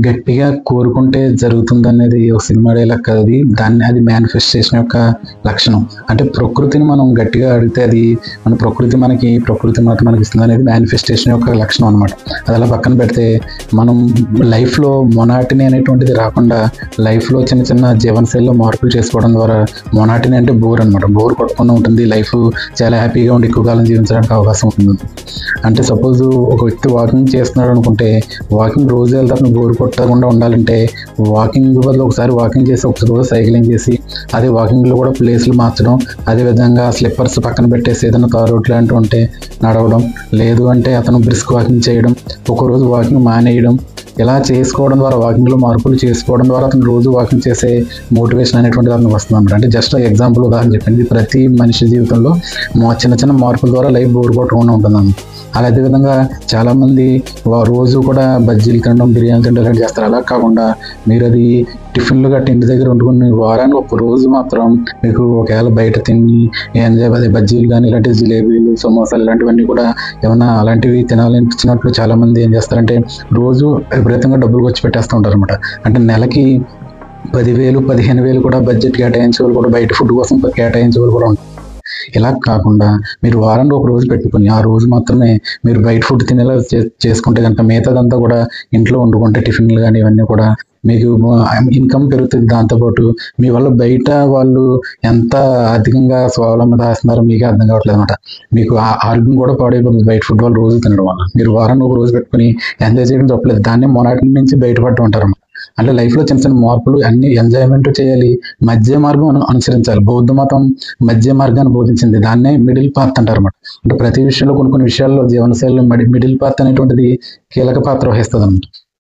గట్టిగా కోరుకుంటే జరుగుతుందనేది ఒక సినిమా డైలాగ్ కాదు అది. అది మేనిఫెస్టేషన్ యొక్క లక్షణం. అంటే ప్రకృతిని మనం గట్టిగా అడిగితే అది మన ప్రకృతి మాత మనకి ఇస్తుంది అనేది మేనిఫెస్టేషన్ యొక్క లక్షణం అనమాట. అది అలా పక్కన పెడితే మనం లైఫ్లో మొనాటిని అనేటువంటిది రాకుండా లైఫ్లో చిన్న చిన్న జీవనశైలిలో మార్పులు చేసుకోవడం ద్వారా మొనాటిని అంటే బోర్ అనమాట. బోర్ కొట్టకుండా ఉంటుంది. లైఫ్ చాలా హ్యాపీగా ఉండి ఎక్కువ కాలం జీవించడానికి అవకాశం ఉంటుంది. అంటే సపోజ్ ఒక వ్యక్తి వాకింగ్ చేస్తున్నాడు అనుకుంటే వాకింగ్ రోజు వెళ్తాను బోర్ కొట్టకుండా ఉండాలంటే వాకింగ్ బదులు ఒకసారి వాకింగ్ చేసి ఒక రోజు సైక్లింగ్ చేసి అదే వాకింగ్లో కూడా ప్లేస్లు మార్చడం, అదేవిధంగా స్లిప్పర్స్ పక్కన పెట్టేసి ఏదైనా తార్ రోడ్ లాంటివి ఉంటే నడవడం, లేదు అంటే అతను బ్రిస్క్ వాకింగ్ చేయడం, ఒకరోజు వాకింగ్ మానేయడం, ఇలా చేసుకోవడం ద్వారా వాకింగ్లో మార్పులు చేసుకోవడం ద్వారా అతను రోజు వాకింగ్ చేసే మోటివేషన్ అనేటువంటిది అతను వస్తుంది అన్నమాట. అంటే జస్ట్ ఎగ్జాంపుల్ ఉదాహరణ చెప్పింది. ప్రతి మనిషి జీవితంలో చిన్న చిన్న మార్పుల ద్వారా లైఫ్ బోర్ కొట్టకుండా ఉంటుందన్నమాట. అదేవిధంగా చాలామంది రోజు కూడా బజ్జీలు తినడం, బిర్యానీ తినడం ఇలాంటి చేస్తారు. అలా కాకుండా మీరు అది టిఫిన్లు గట్టి ఇంటి దగ్గర వండుకుని వారానికి ఒక రోజు మాత్రం మీకు ఒకవేళ బయట తిని అదే బజ్జీలు కానీ ఇలాంటి జిలేబీలు, సమోసాలు ఇలాంటివన్నీ కూడా ఏమన్నా అలాంటివి తినాలనిపించినట్లు చాలామంది ఏం చేస్తారంటే రోజు విపరీతంగా డబ్బులు ఖర్చు పెట్టేస్తూ ఉంటారు అనమాట. అంటే నెలకి 10,000, 15,000 కూడా బడ్జెట్ కేటాయించే వాళ్ళు కూడా బయట ఫుడ్ కోసం కేటాయించే వాళ్ళు కూడా ఉంటారు. ఇలా కాకుండా మీరు వారానికి ఒక రోజు పెట్టుకుని ఆ రోజు మాత్రమే మీరు బయట ఫుడ్ తినేలా చేసుకుంటే కనుక మిగతాదంతా కూడా ఇంట్లో వండుకుంటే టిఫిన్లు కానీ ఇవన్నీ కూడా మీకు ఇన్కమ్ పెరుగుతుంది. దాంతోపాటు మీ వల్ల బయట వాళ్ళు ఎంత అధికంగా స్వావలంబన చేస్తున్నారో మీకే అర్థం కావట్లేదు అనమాట. మీకు ఆరోగ్యం కూడా పాడైపోతుంది బయట ఫుడ్ వాళ్ళు రోజు తినడం వల్ల. మీరు వారానికి ఒక రోజు పెట్టుకుని ఎంజాయ్ చేయడం తప్పలేదు. దాన్ని మొనాటి నుంచి బయటపడుతూ ఉంటారు. అంటే లైఫ్లో చిన్న చిన్న మార్పులు అన్ని ఎంజాయ్మెంట్ చేయాలి, మధ్య మార్గం అనుసరించాలి. బౌద్ధ మతం మధ్య మార్గాన్ని బోధించింది. దాన్నే మిడిల్ పాత్ అంటారు అన్నమాట. అంటే ప్రతి విషయంలో కొన్ని విషయాల్లో జీవనశైలిలో మిడిల్ పాత్ అనేటువంటిది కీలక పాత్ర వహిస్తుంది అన్నమాట.